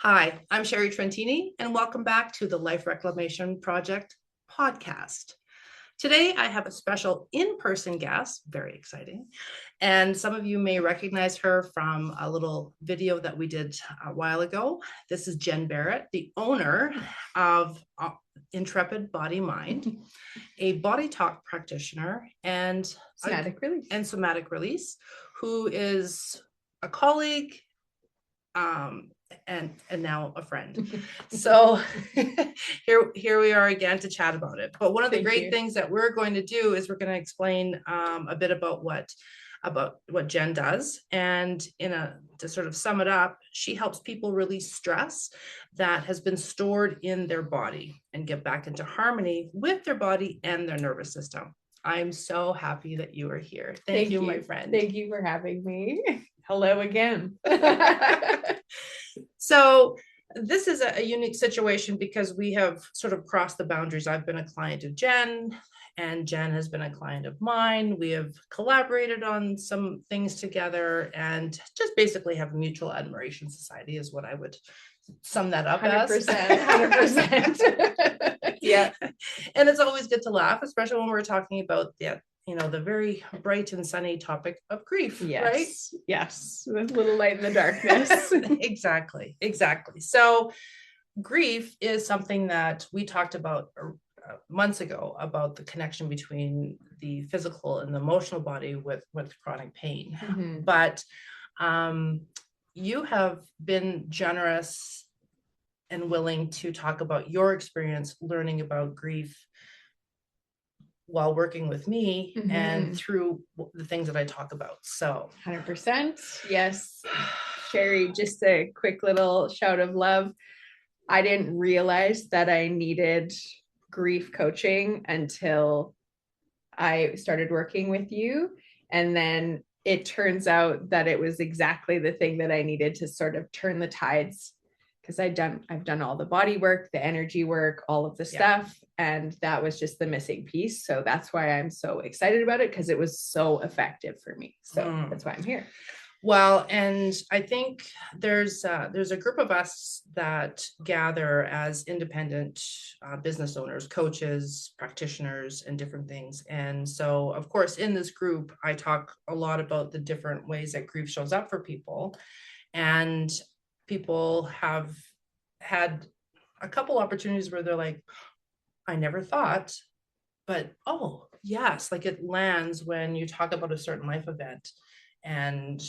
Hi, I'm Sherry Trentini, and welcome back to the Life Reclamation Project podcast. Today, I have a special in-person guest, very exciting, and some of you may recognize her from a little video that we did a while ago. This is Jenn Barrett, the owner of Intrepid Body Mind, a body talk practitioner somatic release, who is a colleague, and now a friend. So here we are again to chat about it. But one of the great things that we're going to do is we're going to explain a bit about what Jenn does, and to sort of sum it up, she helps people release stress that has been stored in their body and get back into harmony with their body and their nervous system. I'm so happy that you are here. Thank you, my friend. Thank you for having me. Hello again. So this is a unique situation because we have sort of crossed the boundaries. I've been a client of Jenn, and Jenn has been a client of mine. We have collaborated on some things together and just basically have a mutual admiration society is what I would sum that up 100%, 100%. Yeah. And it's always good to laugh, especially when we're talking about the very bright and sunny topic of grief, yes, right? Yes, with a little light in the darkness. Exactly. So grief is something that we talked about months ago, about the connection between the physical and the emotional body with chronic pain. Mm-hmm. But you have been generous and willing to talk about your experience learning about grief while working with me, mm-hmm. and through the things that I talk about. So 100%. Yes. Sherry, just a quick little shout of love. I didn't realize that I needed grief coaching until I started working with you. And then it turns out that it was exactly the thing that I needed to sort of turn the tides, because I've done all the body work, the energy work, all of the stuff. And that was just the missing piece. So that's why I'm so excited about it, because it was so effective for me. So that's why I'm here. Well, and I think there's a group of us that gather as independent business owners, coaches, practitioners, and different things. And so, of course, in this group, I talk a lot about the different ways that grief shows up for people. And people have had a couple opportunities where they're like, I never thought, but oh, yes, like it lands when you talk about a certain life event and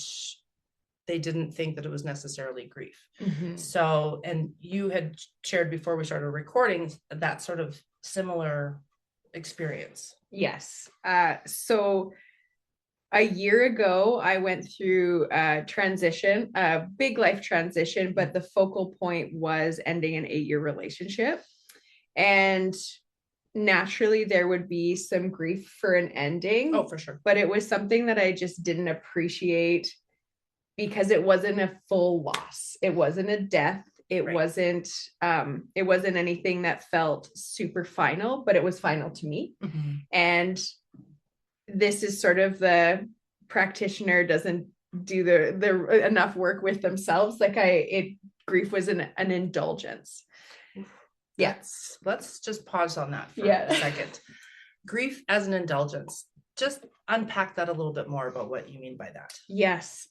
they didn't think that it was necessarily grief. Mm-hmm. So, and you had shared before we started recording that sort of similar experience. Yes. So a year ago, I went through a transition, a big life transition, but the focal point was ending an 8-year relationship. And naturally, there would be some grief for an ending. Oh, for sure. But it was something that I just didn't appreciate because it wasn't a full loss. It wasn't a death. It wasn't anything that felt super final, but it was final to me. Mm-hmm. And this is sort of the practitioner doesn't do the enough work with themselves. Grief was an indulgence. Yes. Let's just pause on that for a second. Grief as an indulgence. Just unpack that a little bit more about what you mean by that. Yes.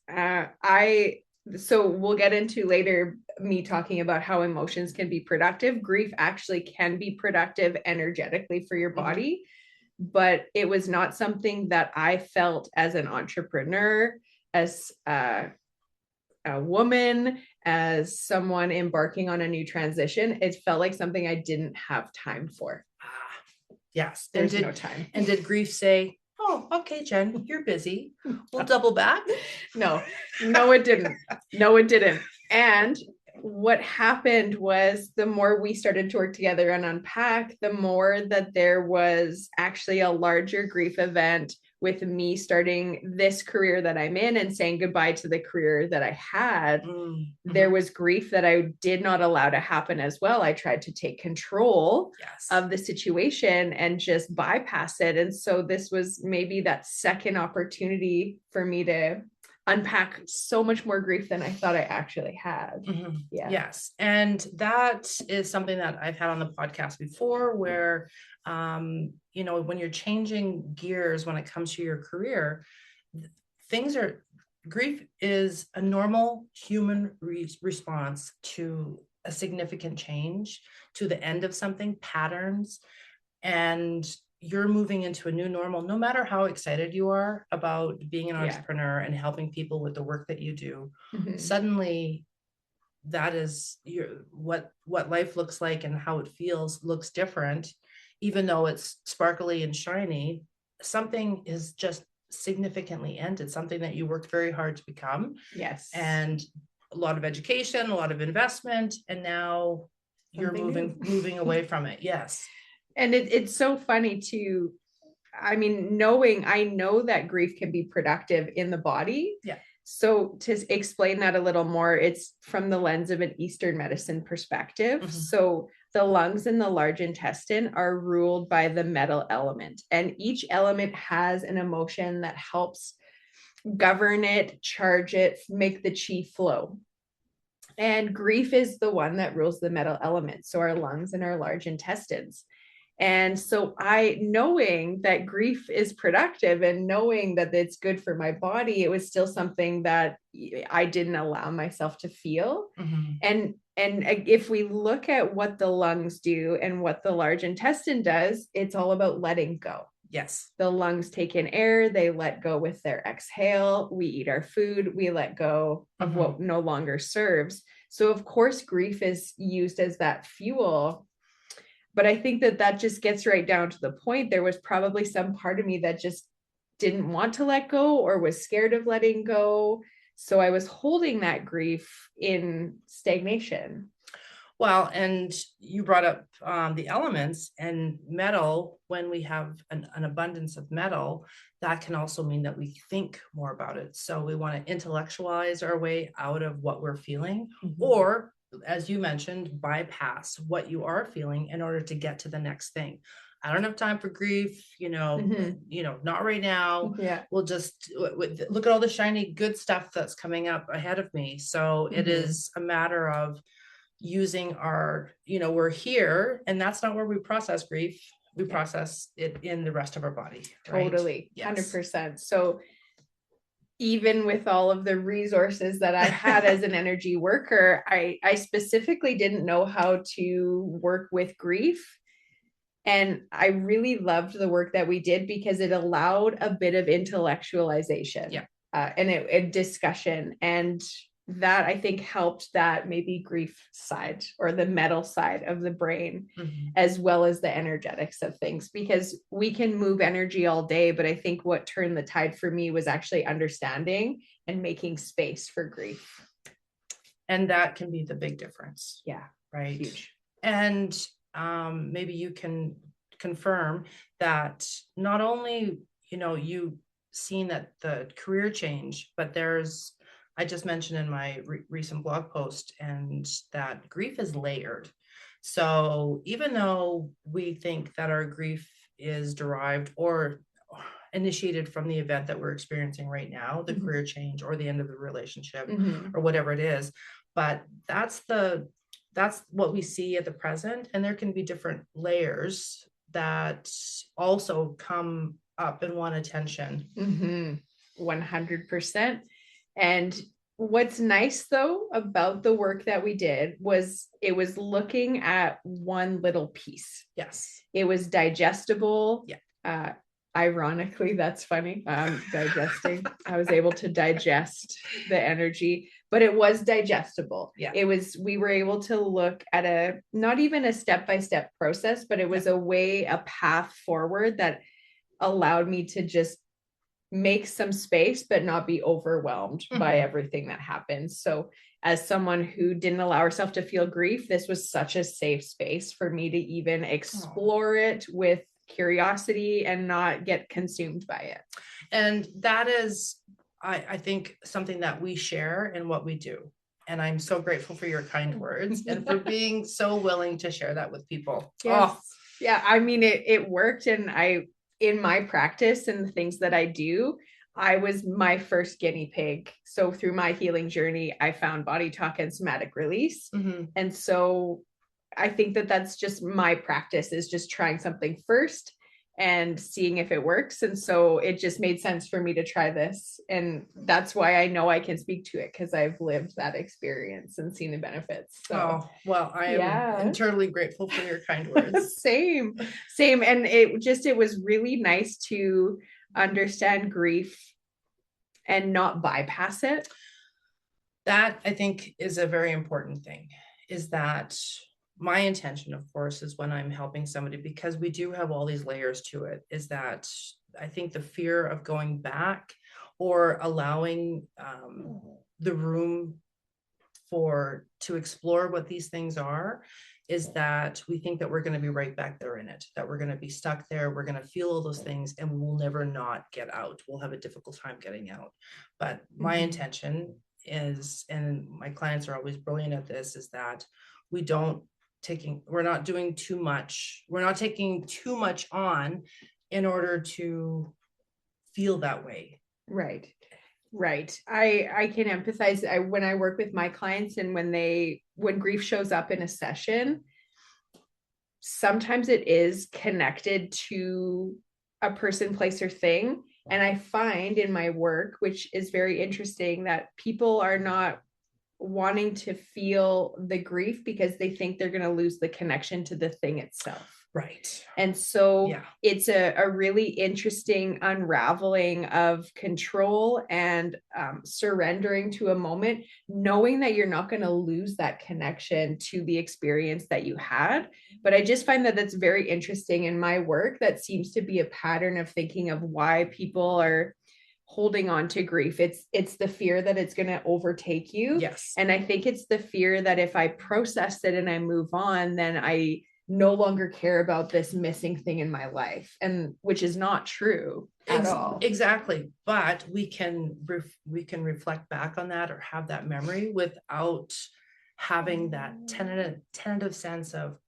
So we'll get into later me talking about how emotions can be productive. Grief actually can be productive energetically for your body. Mm-hmm. But it was not something that I felt as an entrepreneur, as a woman, as someone embarking on a new transition. It felt like something I didn't have time for. Yes. There's no time. And did grief say, oh, okay, Jenn, you're busy. We'll double back? No, it didn't. No, it didn't. And what happened was the more we started to work together and unpack, the more that there was actually a larger grief event with me starting this career that I'm in and saying goodbye to the career that I had. Mm-hmm. There was grief that I did not allow to happen as well. I tried to take control of the situation and just bypass it. And so this was maybe that second opportunity for me to unpack so much more grief than I thought I actually had. Mm-hmm. Yeah. Yes. And that is something that I've had on the podcast before where, when you're changing gears when it comes to your career, grief is a normal human response to a significant change, to the end of something, patterns, and you're moving into a new normal. No matter how excited you are about being an entrepreneur and helping people with the work that you do, suddenly that is what life looks like, and how it feels looks different. Even though it's sparkly and shiny, something is just significantly ended, something that you worked very hard to become. Yes. And a lot of education, a lot of investment, and now you're moving away from it. Yes. And it's so funny too. I mean, I know that grief can be productive in the body. Yeah. So to explain that a little more, it's from the lens of an Eastern medicine perspective. So the lungs and the large intestine are ruled by the metal element, and each element has an emotion that helps govern it, charge it, make the chi flow. And grief is the one that rules the metal element. So our lungs and our large intestines. And so knowing that grief is productive and knowing that it's good for my body, it was still something that I didn't allow myself to feel. And if we look at what the lungs do and what the large intestine does, it's all about letting go. Yes. The lungs take in air, they let go with their exhale. We eat our food, we let go of what no longer serves. So of course, grief is used as that fuel. But I think that just gets right down to the point. There was probably some part of me that just didn't want to let go or was scared of letting go. So I was holding that grief in stagnation. Well, and you brought up the elements and metal. When we have an abundance of metal, that can also mean that we think more about it. So we want to intellectualize our way out of what we're feeling, or, as you mentioned, bypass what you are feeling in order to get to the next thing. I don't have time for grief, not right now. Yeah. We'll just look at all the shiny good stuff that's coming up ahead of me. So it is a matter of using we're here, and that's not where we process grief. We process it in the rest of our body. Right? Totally. 100%. So even with all of the resources that I had as an energy worker, I specifically didn't know how to work with grief. And I really loved the work that we did because it allowed a bit of intellectualization and a discussion. And that I think helped that maybe grief side or the metal side of the brain, as well as the energetics of things, because we can move energy all day. But I think what turned the tide for me was actually understanding and making space for grief. And that can be the big difference. Yeah. Right. Huge. And maybe you can confirm that not only, you've seen that the career change, but I just mentioned in my recent blog post, and that grief is layered. So even though we think that our grief is derived or initiated from the event that we're experiencing right now, the career change or the end of the relationship or whatever it is, but that's what we see at the present. And there can be different layers that also come up and want attention. 100%. And what's nice though about the work that we did was it was looking at one little piece. Yes. It was digestible. Yeah. Ironically, that's funny. Digesting. I was able to digest the energy, but it was digestible. Yeah. We were able to look at not even a step-by-step process, but it was a path forward that allowed me to just make some space, but not be overwhelmed by everything that happens. So as someone who didn't allow herself to feel grief, this was such a safe space for me to even explore it with curiosity and not get consumed by it. And that is, I think, something that we share in what we do. And I'm so grateful for your kind words and for being so willing to share that with people. Yes. Yeah. I mean, it worked. And in my practice and the things that I do, I was my first guinea pig. So through my healing journey, I found body talk and somatic release. Mm-hmm. And so I think that that's just my practice, is just trying something first and seeing if it works. And so it just made sense for me to try this. And that's why I know I can speak to it, because I've lived that experience and seen the benefits. So, Oh, well, I am yeah. eternally grateful for your kind words. Same. And it was really nice to understand grief and not bypass it. That, I think, is a very important thing, is that my intention, of course, is when I'm helping somebody, because we do have all these layers to it, is that I think the fear of going back or allowing the room to explore what these things are, is that we think that we're going to be right back there in it, that we're going to be stuck there, we're going to feel all those things, and we will never not get out. We'll have a difficult time getting out. But my intention is, and my clients are always brilliant at this, is that we're not doing too much. We're not taking too much on in order to feel that way. Right. Right. I can empathize. When I work with my clients, and when grief shows up in a session, sometimes it is connected to a person, place, or thing. And I find in my work, which is very interesting, that people are not wanting to feel the grief because they think they're going to lose the connection to the thing itself. Right. And so Yeah. it's a really interesting unraveling of control and surrendering to a moment, knowing that you're not going to lose that connection to the experience that you had. But I just find that that's very interesting in my work. That seems to be a pattern of thinking of why people are holding on to grief. It's the fear that it's going to overtake you. Yes. And I think it's the fear that if I process it and I move on, then I no longer care about this missing thing in my life, and which is not true at all. Exactly. But we can reflect back on that, or have that memory, without having that tentative sense of,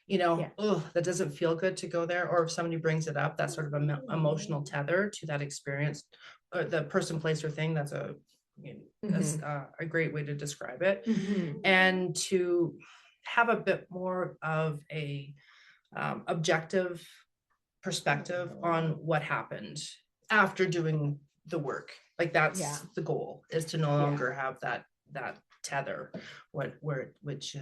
that doesn't feel good to go there. Or if somebody brings it up, that sort of emotional tether to that experience, or the person, place, or thing. That's a great way to describe it. And to have a bit more of a objective perspective on what happened after doing the work. Like that's the goal, is to no longer have that tether, which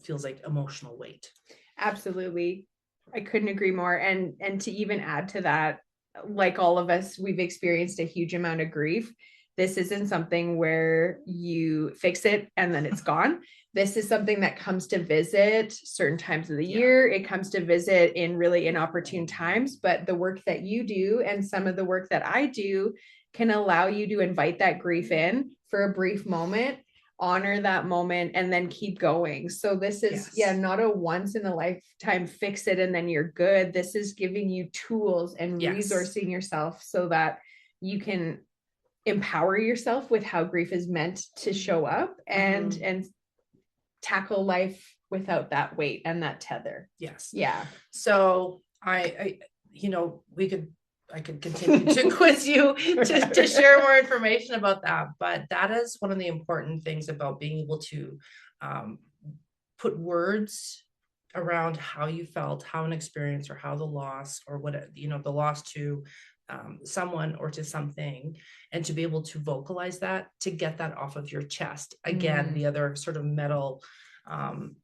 feels like emotional weight. Absolutely. I couldn't agree more. And to even add to that, like all of us, we've experienced a huge amount of grief. This isn't something where you fix it and then it's gone. This is something that comes to visit certain times of the year. It comes to visit in really inopportune times, but the work that you do and some of the work that I do can allow you to invite that grief in for a brief moment, honor that moment, and then keep going. So this is not a once in a lifetime fix it and then you're good. This is giving you tools and resourcing yourself so that you can empower yourself with how grief is meant to show up, and tackle life without that weight and that tether. Yes. Yeah. So I could continue to quiz you to share more information about that, but that is one of the important things about being able to put words around how you felt, how an experience, or how the loss, or the loss to someone or to something, and to be able to vocalize that, to get that off of your chest. Again, the other sort of mental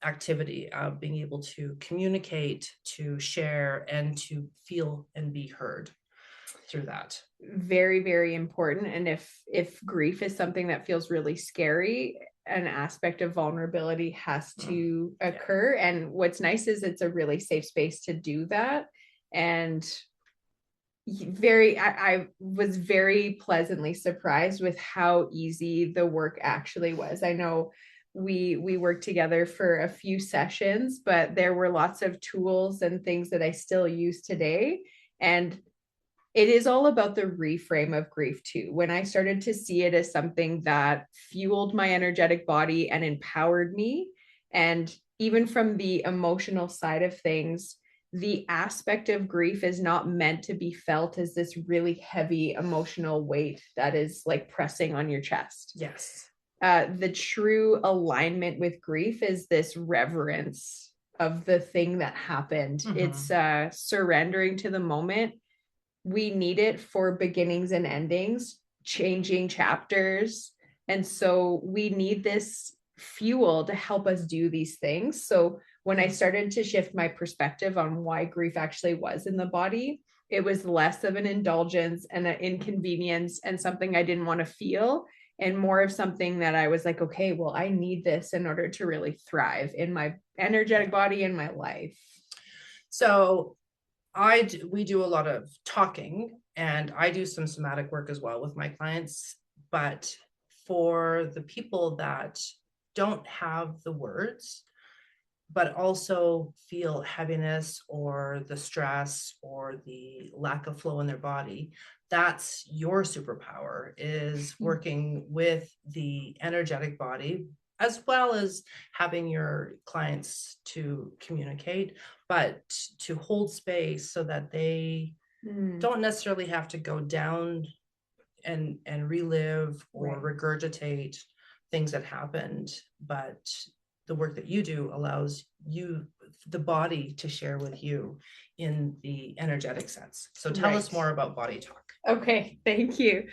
activity of being able to communicate, to share, and to feel and be heard through that. Very, very important. And if grief is something that feels really scary, an aspect of vulnerability has to occur. And what's nice is it's a really safe space to do that. And I was very pleasantly surprised with how easy the work actually was. I know we worked together for a few sessions, but there were lots of tools and things that I still use today. And it is all about the reframe of grief too. When I started to see it as something that fueled my energetic body and empowered me, and even from the emotional side of things, the aspect of grief is not meant to be felt as this really heavy emotional weight that is like pressing on your chest. Yes. The true alignment with grief is this reverence of the thing that happened. Mhm. It's surrendering to the moment. We need it for beginnings and endings, changing chapters. And so we need this fuel to help us do these things. So when I started to shift my perspective on why grief actually was in the body, it was less of an indulgence and an inconvenience and something I didn't want to feel, and more of something that I was like, okay, well, I need this in order to really thrive in my energetic body and my life. So we do a lot of talking, and I do some somatic work as well with my clients. But for the people that don't have the words, but also feel heaviness or the stress or the lack of flow in their body, that's your superpower, is working with the energetic body, as well as having your clients to communicate, but to hold space so that they don't necessarily have to go down and relive or regurgitate things that happened. But the work that you do allows you, the body, to share with you in the energetic sense. So tell us more about body talk. Okay, thank you.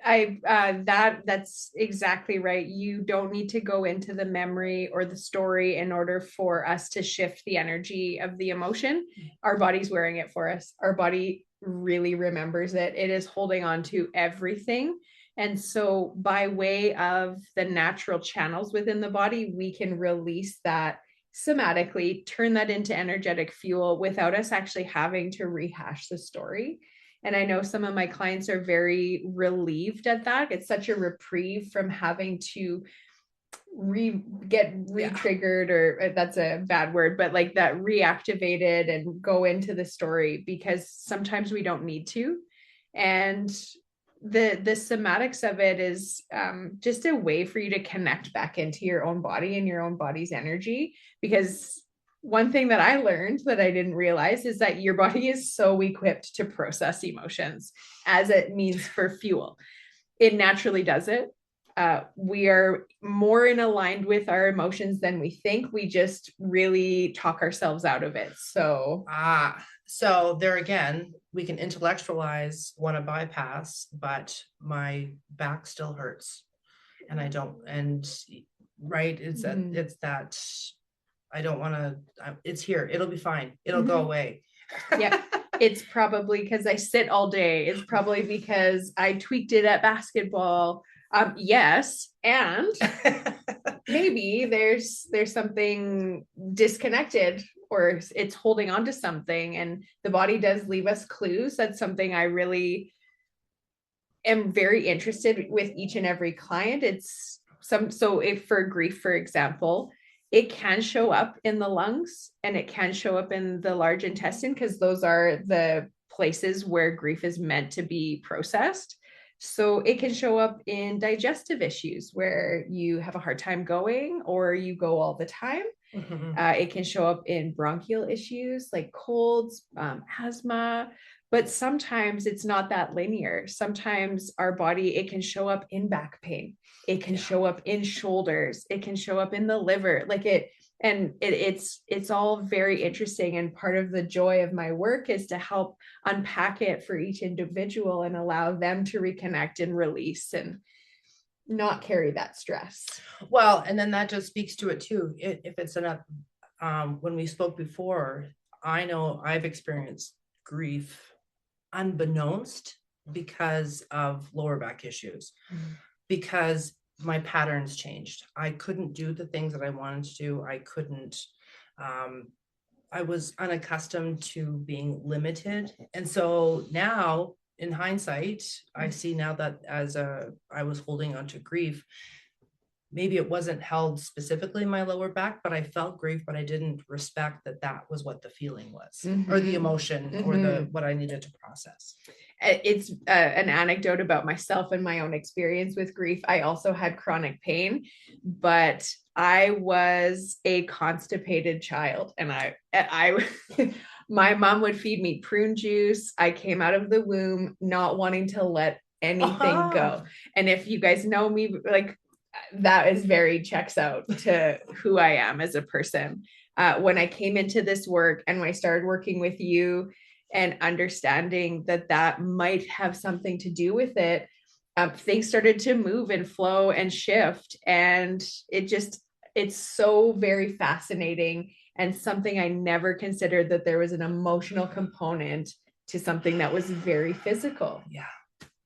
That's exactly right. You don't need to go into the memory or the story in order for us to shift the energy of the emotion. Our body's wearing it for us. Our body really remembers it. It is holding on to everything. And so by way of the natural channels within the body, we can release that somatically, turn that into energetic fuel without us actually having to rehash the story. And I know some of my clients are very relieved at that. It's such a reprieve from having to get re-triggered, or that's a bad word, but like that reactivated and go into the story, because sometimes we don't need to. And the somatics of it is just a way for you to connect back into your own body and your own body's energy. Because one thing that I learned that I didn't realize is that your body is so equipped to process emotions as it needs for fuel. It naturally does it. We are more in aligned with our emotions than we think. We just really talk ourselves out of it. So there again, we can intellectualize, want to bypass, but my back still hurts, and I don't. And it's that I don't want to. It's here. It'll be fine. It'll go away. Yep. It's probably because I sit all day. It's probably because I tweaked it at basketball. Yes, and maybe there's something disconnected, or it's holding on to something, and the body does leave us clues. That's something I really am very interested with each and every client. So if for grief, for example, it can show up in the lungs and it can show up in the large intestine, because those are the places where grief is meant to be processed. So it can show up in digestive issues where you have a hard time going or you go all the time. It can show up in bronchial issues like colds, asthma, but sometimes it's not that linear. Sometimes our body, it can show up in back pain. It can show up in shoulders. It can show up in the liver. It's all very interesting. And part of the joy of my work is to help unpack it for each individual and allow them to reconnect and release and not carry that stress. Well, and then that just speaks to it too. If it's enough, when we spoke before, I know I've experienced grief unbeknownst because of lower back issues, because my patterns changed. I couldn't do the things that I wanted to do. I couldn't, I was unaccustomed to being limited. And so now in hindsight, I see now that I was holding on to grief. Maybe it wasn't held specifically in my lower back, but I felt grief, but I didn't respect that was what the feeling was, or the emotion, or what I needed to process. It's an anecdote about myself and my own experience with grief. I also had chronic pain, but I was a constipated child, and I My mom would feed me prune juice. I came out of the womb not wanting to let anything go. And if you guys know me, like that is very checks out to who I am as a person. When I came into this work and when I started working with you and understanding that that might have something to do with it, things started to move and flow and shift. And it's so very fascinating and something I never considered, that there was an emotional component to something that was very physical. Yeah.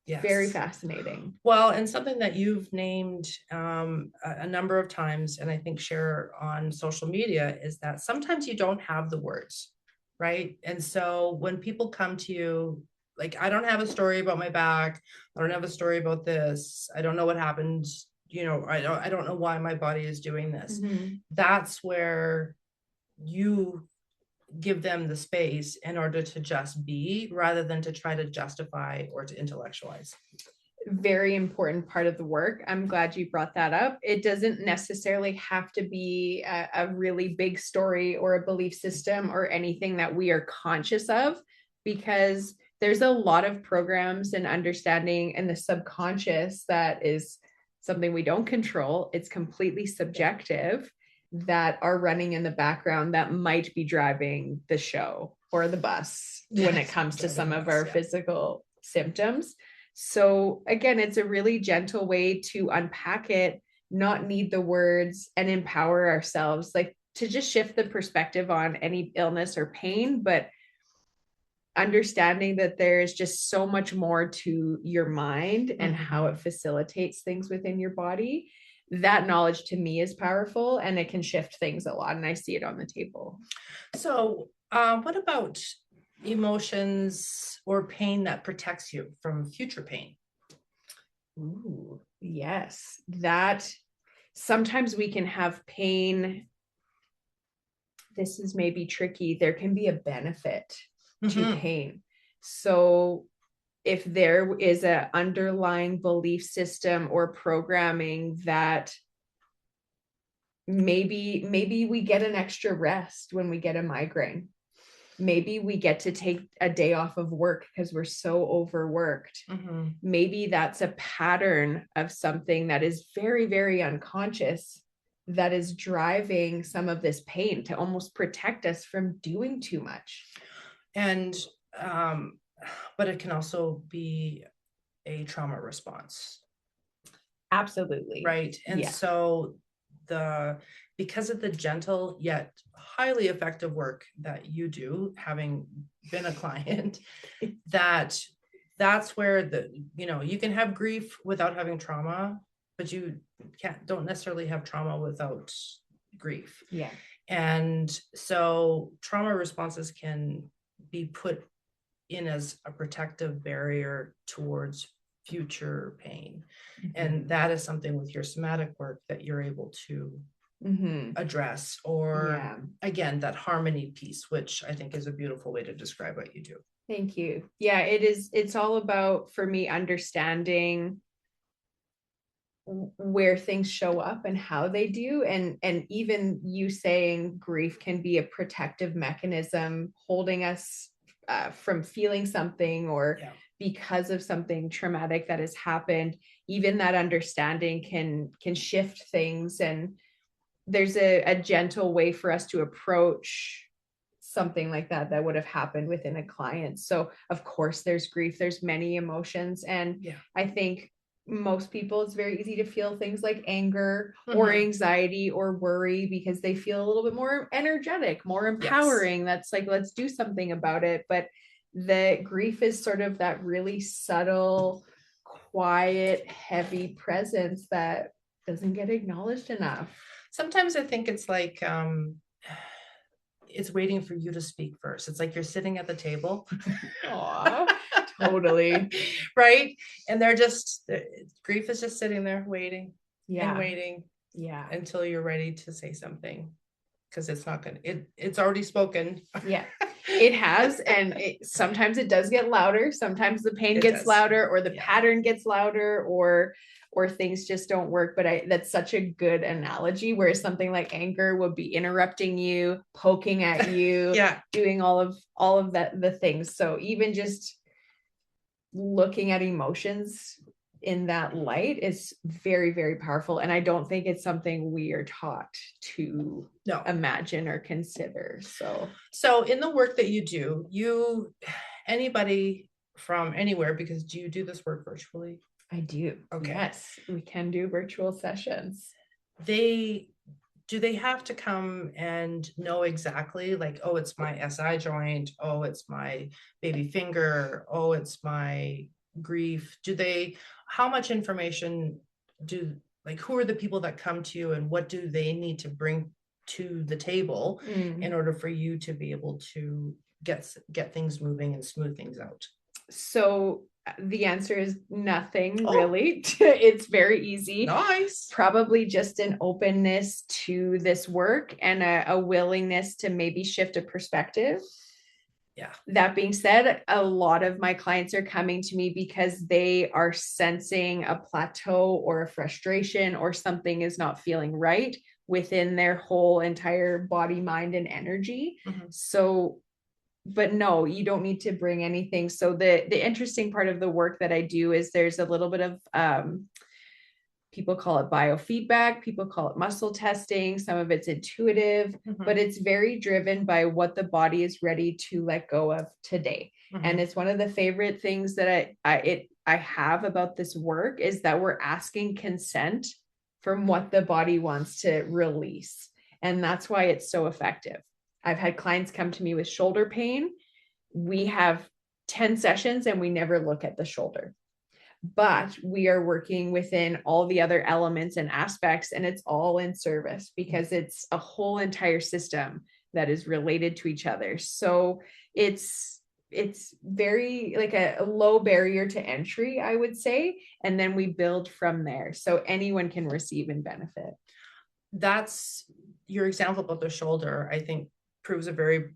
Yes. Very fascinating. Well, and something that you've named a number of times, and I think share on social media, is that sometimes you don't have the words, right? And so when people come to you, like, I don't have a story about my back, I don't have a story about this, I don't know what happened, I don't know why my body is doing this. Mm-hmm. That's where you give them the space in order to just be, rather than to try to justify or to intellectualize. Very important part of the work. I'm glad you brought that up. It doesn't necessarily have to be a really big story or a belief system or anything that we are conscious of, because there's a lot of programs and understanding in the subconscious that is something we don't control. It's completely subjective, that are running in the background that might be driving the show or the bus when it comes to some of our physical symptoms. So again, it's a really gentle way to unpack it, not need the words, and empower ourselves, like to just shift the perspective on any illness or pain, but understanding that there's just so much more to your mind and how it facilitates things within your body. That knowledge to me is powerful, and it can shift things a lot. And I see it on the table. So what about emotions or pain that protects you from future pain? Ooh, yes. That sometimes we can have pain. This is maybe tricky. There can be a benefit to pain. So if there is an underlying belief system or programming that maybe we get an extra rest when we get a migraine, maybe we get to take a day off of work because we're so overworked. Maybe that's a pattern of something that is very, very unconscious that is driving some of this pain to almost protect us from doing too much. And but it can also be a trauma response. Absolutely. Right. And so because of the gentle yet highly effective work that you do, having been a client, that's where you can have grief without having trauma, but you don't necessarily have trauma without grief. Yeah. And so trauma responses can be put in as a protective barrier towards future pain. And that is something with your somatic work that you're able to address, or again, that harmony piece, which I think is a beautiful way to describe what you do. Thank you. Yeah, it's all about, for me, understanding where things show up and how they do, and even you saying grief can be a protective mechanism holding us from feeling something, or because of something traumatic that has happened. Even that understanding can shift things, and there's a gentle way for us to approach something like that would have happened within a client. So of course there's grief, there's many emotions, and I think most people, it's very easy to feel things like anger or anxiety or worry because they feel a little bit more energetic, more empowering. That's like, let's do something about it. But the grief is sort of that really subtle, quiet, heavy presence that doesn't get acknowledged enough. Sometimes I think it's like it's waiting for you to speak first. It's like you're sitting at the table. Aww. Totally. Right. And grief is just sitting there waiting and waiting until you're ready to say something, because it's not going to, it's already spoken. It has. And sometimes it does get louder. Sometimes the pain gets louder, or the pattern gets louder, or or things just don't work. But that's such a good analogy, where something like anger would be interrupting you, poking at you, Yeah. doing all of that, the things. So even just looking at emotions in that light is very, very powerful. And I don't think it's something we are taught to imagine or consider. So in the work that you do, anybody from anywhere, because do you do this work virtually? I do. Okay. Yes, we can do virtual sessions. Do they have to come and know exactly, like, oh, it's my SI joint, oh, it's my baby finger, oh, it's my grief? How much information who are the people that come to you, and what do they need to bring to the table in order for you to be able to get things moving and smooth things out? So the answer is nothing, really. It's very easy. Nice. Probably just an openness to this work and a willingness to maybe shift a perspective. Yeah. That being said, a lot of my clients are coming to me because they are sensing a plateau or a frustration, or something is not feeling right within their whole entire body, mind, and energy. So, but no, you don't need to bring anything. So the interesting part of the work that I do is there's a little bit of people call it biofeedback, people call it muscle testing, some of it's intuitive, but it's very driven by what the body is ready to let go of today. And it's one of the favorite things that I have about this work, is that we're asking consent from what the body wants to release. And that's why it's so effective. I've had clients come to me with shoulder pain. We have 10 sessions and we never look at the shoulder, but we are working within all the other elements and aspects, and it's all in service, because it's a whole entire system that is related to each other. So it's very like a low barrier to entry, I would say. And then we build from there. So anyone can receive and benefit. That's your example about the shoulder, I think, proves a very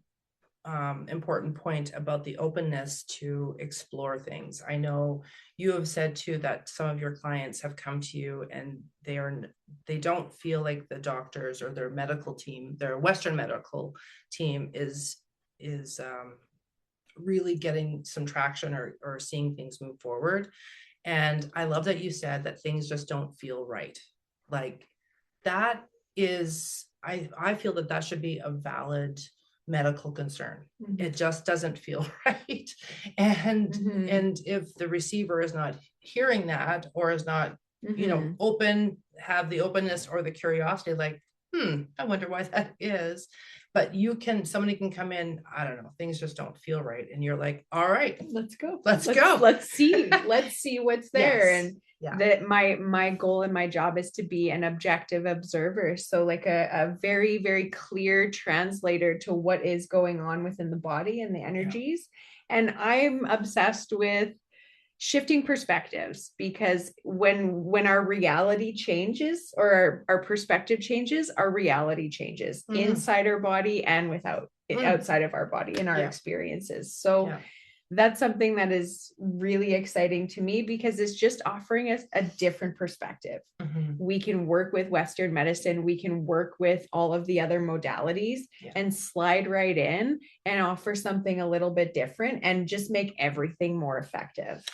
important point about the openness to explore things. I know you have said too that some of your clients have come to you and they don't feel like the doctors or their medical team, their Western medical team is really getting some traction or seeing things move forward. And I love that you said that things just don't feel right. Like that is, I feel that should be a valid medical concern. It just doesn't feel right. And if the receiver is not hearing that, or is not, have the openness or the curiosity, like, I wonder why that is. But somebody can come in, I don't know, things just don't feel right. And you're like, all right, let's go. Let's see what's there. Yes. And that my goal and my job is to be an objective observer. So like a very, very clear translator to what is going on within the body and the energies. And I'm obsessed with shifting perspectives, because when our reality changes, or our perspective changes, our reality changes inside our body and outside of our body in our experiences. So that's something that is really exciting to me, because it's just offering us a different perspective. We can work with Western medicine, we can work with all of the other modalities and slide right in and offer something a little bit different and just make everything more effective.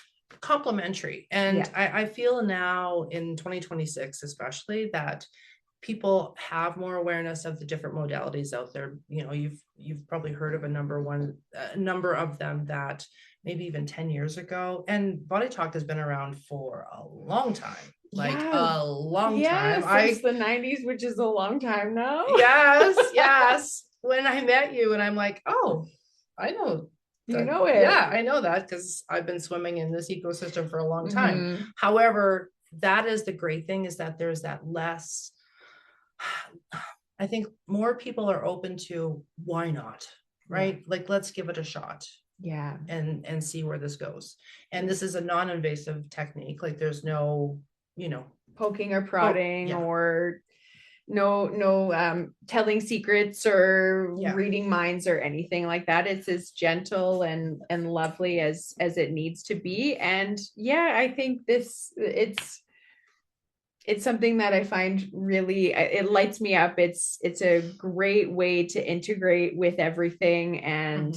Complementary. And I feel now in 2026, especially, that people have more awareness of the different modalities out there. You've probably heard of a number of them that maybe even 10 years ago, and Body Talk has been around for a long time. A long time. Since the 90s, which is a long time now. Yes. When I met you, and I'm like, oh, I know. You know it. Yeah, I know that, because I've been swimming in this ecosystem for a long time. However, that is the great thing, is that there's that less, I think more people are open to, why not? Right? Like, let's give it a shot. Yeah. And see where this goes. And this is a non-invasive technique. Like, there's no, poking or prodding or no telling secrets or reading minds or anything like that. It's as gentle and lovely as it needs to be. And I think it's It's something that I find really, it lights me up. It's a great way to integrate with everything. And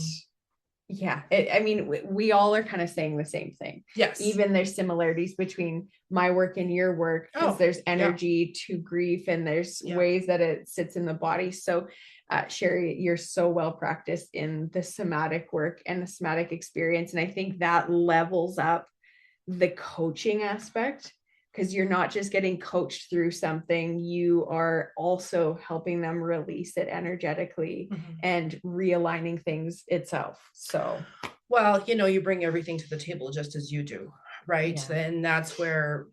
yeah, I mean, we all are kind of saying the same thing. Yes. Even there's similarities between my work and your work, because there's energy to grief, and there's ways that it sits in the body. So Sherry, you're so well practiced in the somatic work and the somatic experience. And I think that levels up the coaching aspect, because you're not just getting coached through something, you are also helping them release it energetically and realigning things itself. So, well, you bring everything to the table just as you do, right? Yeah. And that's where,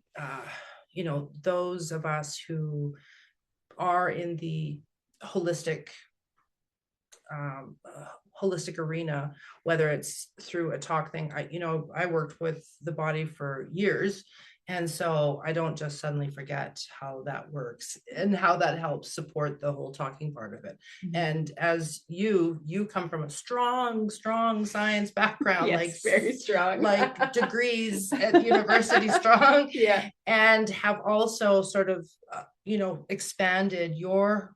those of us who are in the holistic arena, whether it's through a talk thing, I worked with the body for years. And so I don't just suddenly forget how that works and how that helps support the whole talking part of it. And as you come from a strong science background, yes, like very strong, like degrees at university strong. Yeah. And have also sort of, expanded your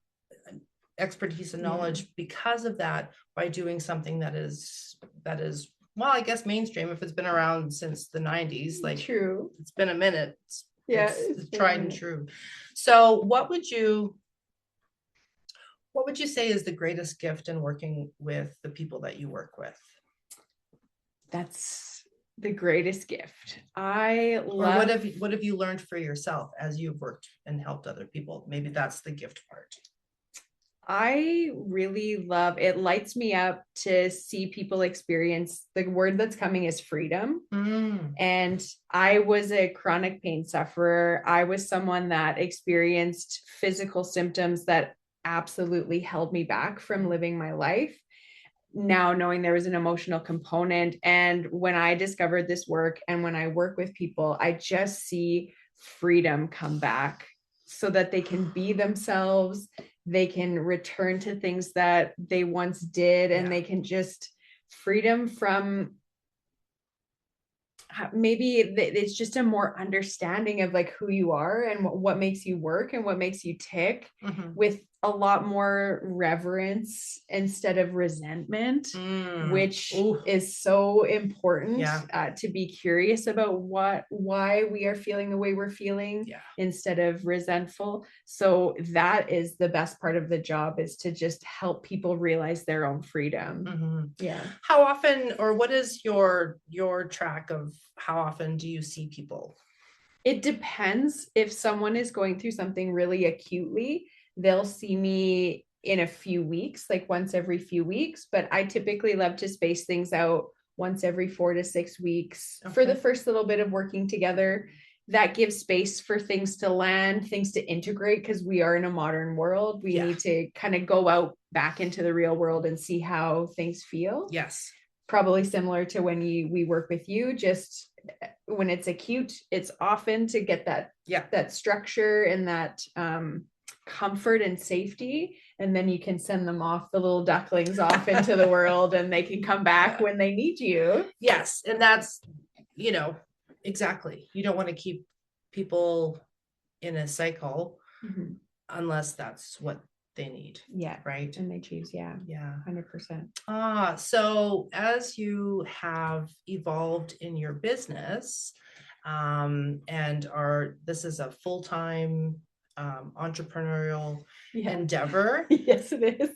expertise and knowledge because of that, by doing something that is well, I guess mainstream, if it's been around since the 90s, like true, it's been a minute. It's tried and true. So what would you say is the greatest gift in working with the people that you work with? That's the greatest gift. What have you learned for yourself as you've worked and helped other people? Maybe that's the gift part. I really love, it lights me up to see people experience, the word that's coming is freedom. And I was a chronic pain sufferer. I was someone that experienced physical symptoms that absolutely held me back from living my life. Now knowing there was an emotional component, and when I discovered this work and when I work with people, I just see freedom come back so that they can be themselves. They can return to things that they once did, and they can just freedom from, maybe it's just a more understanding of like who you are and what makes you work and what makes you tick, with a lot more reverence instead of resentment, which is so important. To be curious about why we are feeling the way we're feeling, instead of resentful. So that is the best part of the job, is to just help people realize their own freedom. How often, or what is your track of how often do you see people? It depends. If someone is going through something really acutely, they'll see me in a few weeks, like once every few weeks, but I typically love to space things out once every 4 to 6 weeks for the first little bit of working together. That gives space for things to land, things to integrate, because we are in a modern world. We need to kind of go out back into the real world and see how things feel. Yes. Probably similar to when we work with you, just when it's acute, it's often to get that structure and that comfort and safety, and then you can send them off, the little ducklings off into the world, and they can come back when they need you. Yes. And that's, exactly, you don't want to keep people in a cycle unless that's what they need. Right. And they choose. 100%. So as you have evolved in your business, and this is a full-time entrepreneurial endeavor. Yes, it is.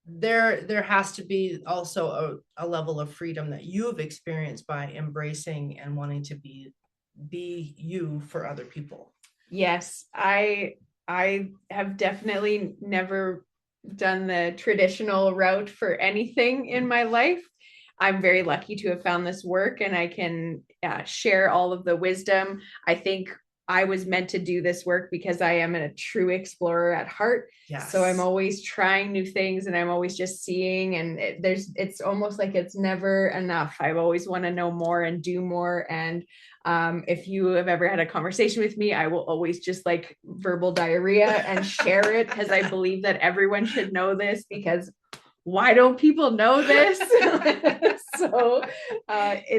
There has to be also a level of freedom that you've experienced by embracing and wanting to be you for other people. Yes, I have definitely never done the traditional route for anything in my life. I'm very lucky to have found this work, and I can share all of the wisdom. I think I was meant to do this work because I am a true explorer at heart. Yes. So I'm always trying new things, and I'm always just seeing, and it's almost like it's never enough. I always want to know more and do more. And if you have ever had a conversation with me, I will always just like verbal diarrhea and share it, because I believe that everyone should know this, because why don't people know this? So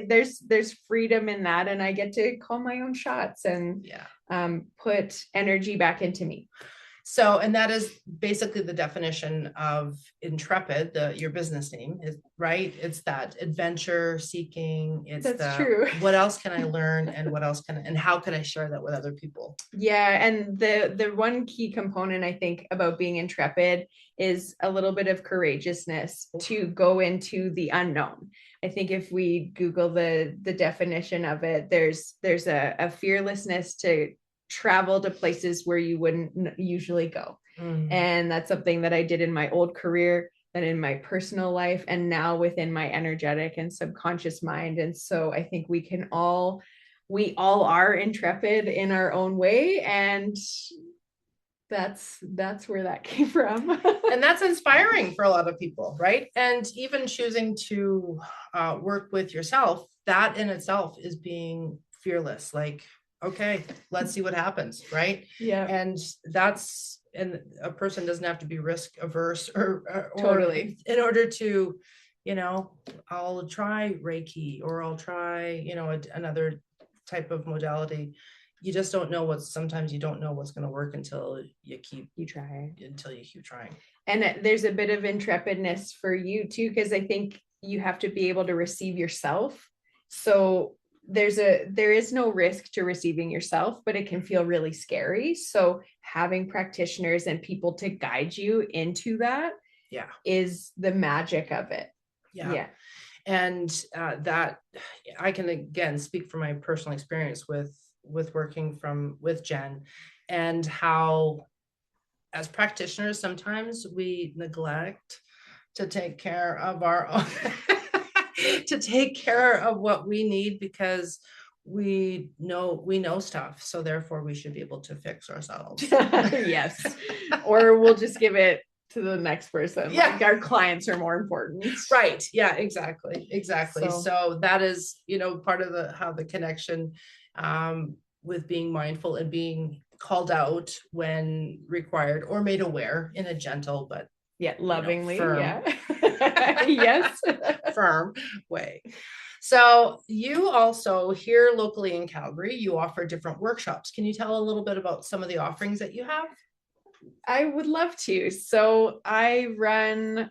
there's freedom in that, and I get to call my own shots and put energy back into me. So, and that is basically the definition of Intrepid, your business name is, right? It's that adventure seeking. That's true. What else can I learn, and and how can I share that with other people? Yeah. And the one key component I think about being intrepid is a little bit of courageousness to go into the unknown. I think if we Google the definition of it, there's a fearlessness to travel to places where you wouldn't usually go. And that's something that I did in my old career, and in my personal life, and now within my energetic and subconscious mind. And so I think we all are intrepid in our own way, and that's where that came from. And that's inspiring for a lot of people, right? And even choosing to work with yourself, that in itself is being fearless. Like, okay, let's see what happens, right? Yeah. And a person doesn't have to be risk averse or totally in order to, I'll try Reiki, or I'll try, another type of modality. You just don't know sometimes you don't know what's going to work until you keep trying. And there's a bit of intrepidness for you too, because I think you have to be able to receive yourself. So there is no risk to receiving yourself, but it can feel really scary. So having practitioners and people to guide you into that is the magic of it. Yeah. And that I can again speak from my personal experience with working with Jenn, and how as practitioners sometimes we neglect to take care of our own to take care of what we need, because we know stuff, so therefore we should be able to fix ourselves. Yes. Or we'll just give it to the next person. Yeah. Like, our clients are more important. Right. Yeah, exactly. So that is, part of how the connection with being mindful and being called out when required, or made aware in a gentle but lovingly, firm, yes, firm way. So you also, here locally in Calgary, you offer different workshops. Can you tell a little bit about some of the offerings that you have? I would love to. So I'm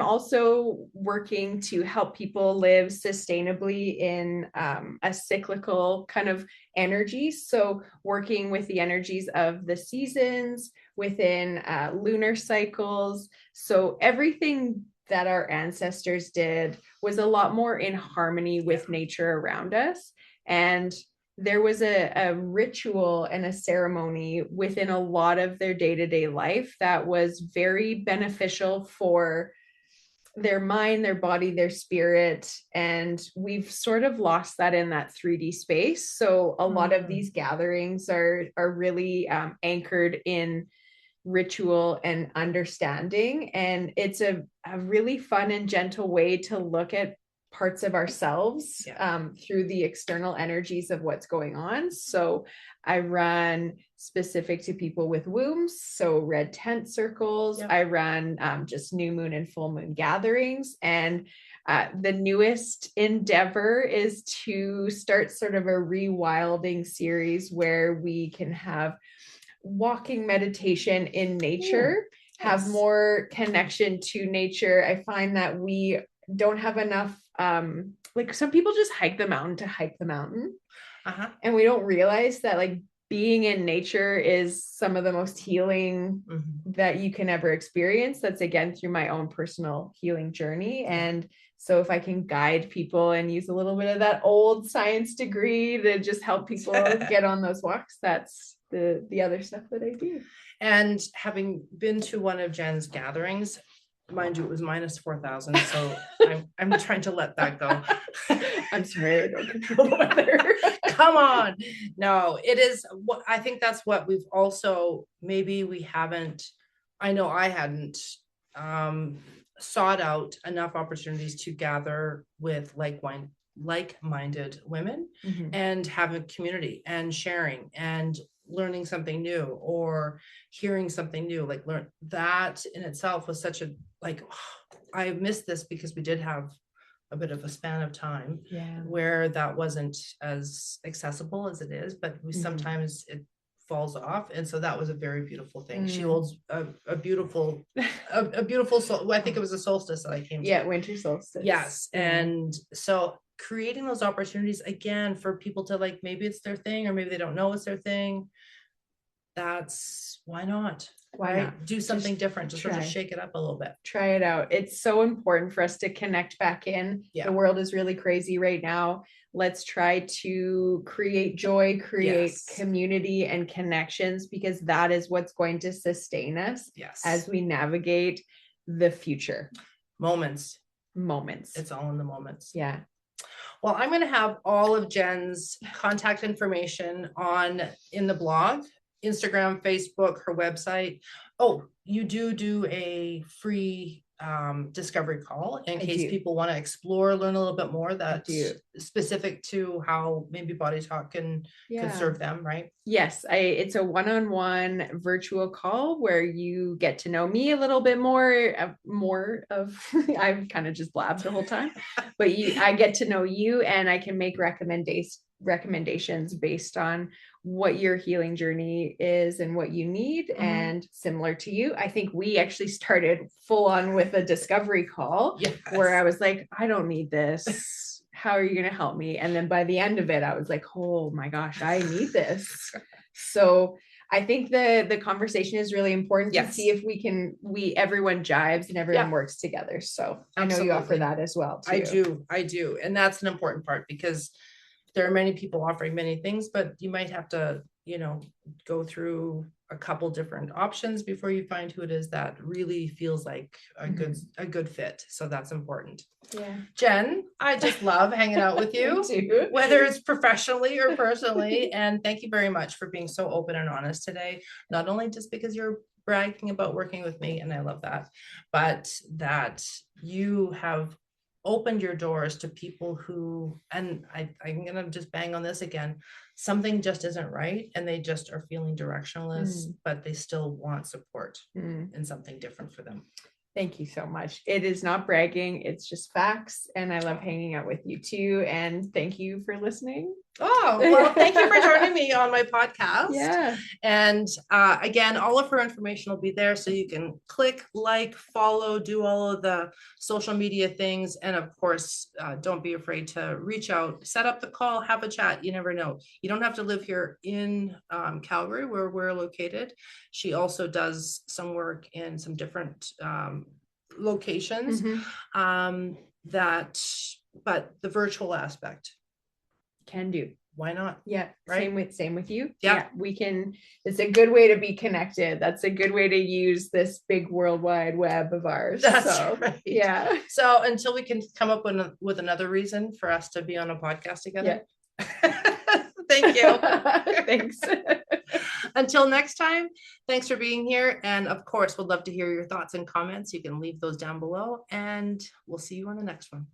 also working to help people live sustainably in a cyclical kind of energy. So working with the energies of the seasons within lunar cycles. So everything that our ancestors did was a lot more in harmony with nature around us. And there was a ritual and a ceremony within a lot of their day-to-day life that was very beneficial for their mind, their body, their spirit. And we've sort of lost that in that 3D space. So a lot of these gatherings are really anchored in ritual and understanding. And it's a really fun and gentle way to look at parts of ourselves through the external energies of what's going on. So I run specific to people with wombs, so red tent circles. I run just new moon and full moon gatherings. And the newest endeavor is to start sort of a rewilding series where we can have walking meditation in nature, have more connection to nature. I find that we don't have enough, like some people just hike the mountain to hike the mountain. And we don't realize that like being in nature is some of the most healing that you can ever experience. That's again through my own personal healing journey. And so if I can guide people and use a little bit of that old science degree to just help people get on those walks, that's the other stuff that I do. And having been to one of Jenn's gatherings, mind you, it was minus 4,000. So I'm trying to let that go. I'm sorry, I don't control the weather. Come on. No, it is. I think that's what we've also, maybe we haven't, I know I hadn't sought out enough opportunities to gather with like-minded women and have a community and sharing and learning something new or hearing something new. Like learn that in itself was such a like, I missed this because we did have a bit of a span of time Yeah. where that wasn't as accessible as it is, but we sometimes it falls off. And so that was a very beautiful thing. She holds a beautiful soul. I think it was a solstice that I came to. Yeah, winter solstice. Yes. And so creating those opportunities again for people to like, maybe it's their thing, or maybe they don't know it's their thing. That's why not? Why not? Do something different, just sort of try. shake it up a little bit. Try it out. It's so important for us to connect back in. Yeah. The world is really crazy right now. Let's try to create joy, create community and connections, because that is what's going to sustain us as we navigate the future. Moments. It's all in the moments. Yeah. Well, I'm going to have all of Jenn's contact information in the blog, Instagram, Facebook, her website. Oh, you do a free discovery call in case people want to explore, learn a little bit more that's specific to how maybe Body Talk can serve them, right? Yes, it's a one-on-one virtual call where you get to know me a little bit more of I've kind of just blabbed the whole time, but I get to know you, and I can make recommendations based on what your healing journey is and what you need. And similar to you, I think we actually started full on with a discovery call where I was like, I don't need this. How are you going to help me? And then by the end of it, I was like, oh my gosh, I need this. So I think the conversation is really important to see if everyone jives and everyone works together. So I know you offer that as well too. I do. And that's an important part, because there are many people offering many things, but you might have to, go through a couple different options before you find who it is that really feels like a good fit. So that's important. Yeah. Jenn, I just love hanging out with you, whether it's professionally or personally. And thank you very much for being so open and honest today. Not only just because you're bragging about working with me, and I love that, but that you have opened your doors to people who, and I'm going to just bang on this again, something just isn't right, and they just are feeling directionless, but they still want support and something different for them. Thank you so much. It is not bragging. It's just facts. And I love hanging out with you too. And thank you for listening. Oh, well, thank you for joining me on my podcast. Yeah. And again, all of her information will be there, so you can click, like, follow, do all of the social media things. And of course, don't be afraid to reach out, set up the call, have a chat. You never know. You don't have to live here in Calgary, where we're located. She also does some work in some different locations but the virtual aspect. Can do. Why not? Yeah. Right. Same with you. Yeah. We can, it's a good way to be connected. That's a good way to use this big worldwide web of ours. That's right. Yeah. So until we can come up with another reason for us to be on a podcast together. Yeah. Thank you. Thanks. Until next time, thanks for being here. And of course, we'd love to hear your thoughts and comments. You can leave those down below, and we'll see you on the next one.